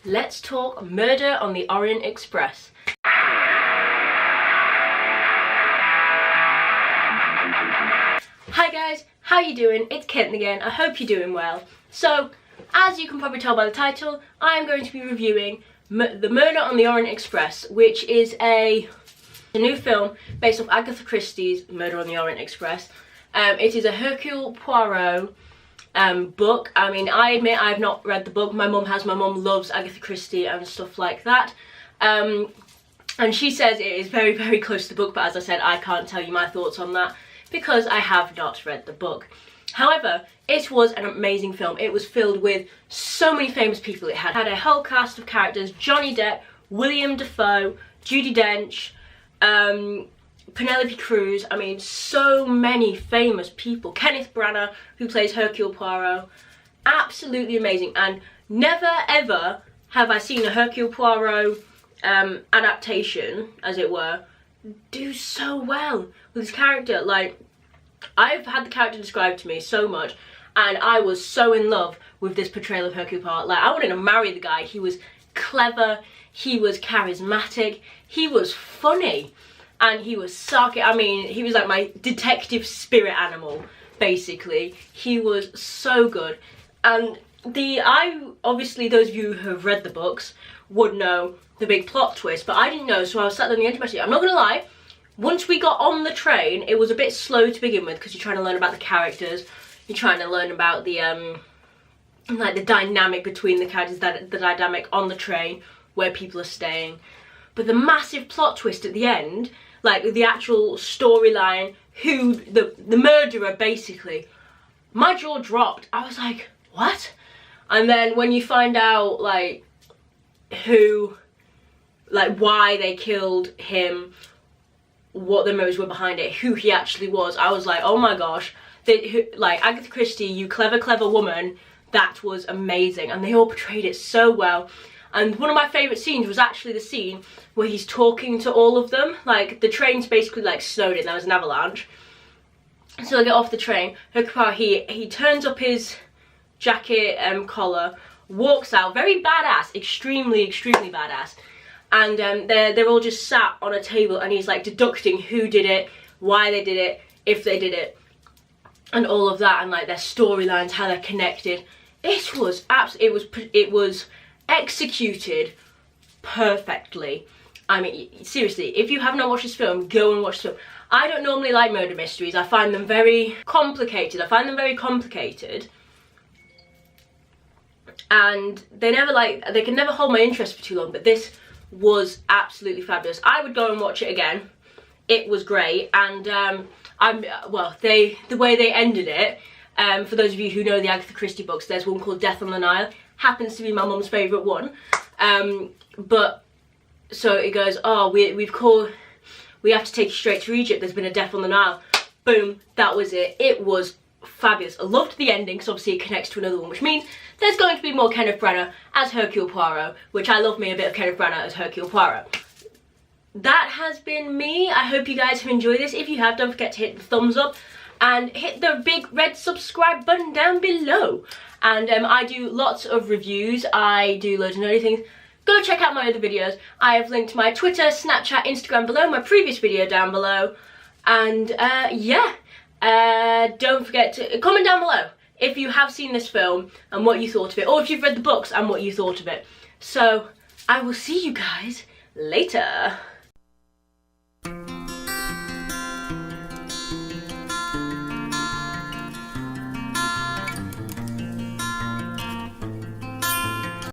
let's talk Murder on the Orient Express. Hi guys, how you doing? It's Kent again. I hope you're doing well. So, as you can probably tell by the title, I am going to be reviewing The Murder on the Orient Express, which is a new film based off Agatha Christie's Murder on the Orient Express. It is a Hercule Poirot book. I mean, I admit I've not read the book. My mum has. My mum loves Agatha Christie and stuff like that. And she says it is very, very close to the book, but as I said, I can't tell you my thoughts on that because I have not read the book. However, it was an amazing film. It was filled with so many famous people. It had a whole cast of characters: Johnny Depp, William Dafoe, Judi Dench, Penelope Cruz. I mean, so many famous people. Kenneth Branagh, who plays Hercule Poirot. Absolutely amazing. And never ever have I seen a Hercule Poirot adaptation, as it were, do so well with his character. Like, I've had the character described to me so much, and I was so in love with this portrayal of Hercule Poirot. Like, I wanted to marry the guy. He was clever, he was charismatic, he was funny, and he was sarcastic. I mean, he was like my detective spirit animal, basically. He was so good. And obviously those of you who have read the books would know the big plot twist, but I didn't know, so I was sat there on the edge of my seat. I'm not gonna lie, once we got on the train, it was a bit slow to begin with because you're trying to learn about the characters, you're trying to learn about the like the dynamic between the characters, the dynamic on the train where people are staying. But the massive plot twist at the end, like the actual storyline, who the murderer, basically, my jaw dropped. I was like, what? And then when you find out like who, like why they killed him, what the motives were behind it, who he actually was, I was like, oh my gosh, like Agatha Christie, you clever woman, that was amazing. And they all portrayed it so well. And one of my favourite scenes was actually the scene where he's talking to all of them. Like, the train's basically like snowed in, there was an avalanche. So they get off the train, he turns up his jacket collar, walks out, very badass, extremely badass. And they're all just sat on a table, and he's like deducting who did it, why they did it, if they did it, and all of that, and like their storylines, how they're connected. It was executed perfectly. I mean, seriously, if you have not watched this film, go and watch the film. I don't normally like murder mysteries. I find them very complicated. And they can never hold my interest for too long, but this was absolutely fabulous. I would go and watch it again. It was great. And the way they ended it, for those of you who know the Agatha Christie books, there's one called Death on the Nile. Happens to be my mum's favourite one. But so it goes, oh, we have to take you straight to Egypt, there's been a death on the Nile. Boom, that was it. It was fabulous. I loved the ending, because obviously it connects to another one, which means there's going to be more Kenneth Branagh as Hercule Poirot, which I love me a bit of Kenneth Branagh as Hercule Poirot. That has been me. I hope you guys have enjoyed this. If you have, don't forget to hit the thumbs up and hit the big red subscribe button down below. And I do lots of reviews. I do loads of nerdy things. Go check out my other videos. I have linked my Twitter, Snapchat, Instagram below, my previous video down below. And yeah, don't forget to comment down below if you have seen this film and what you thought of it, or if you've read the books and what you thought of it. So I will see you guys later.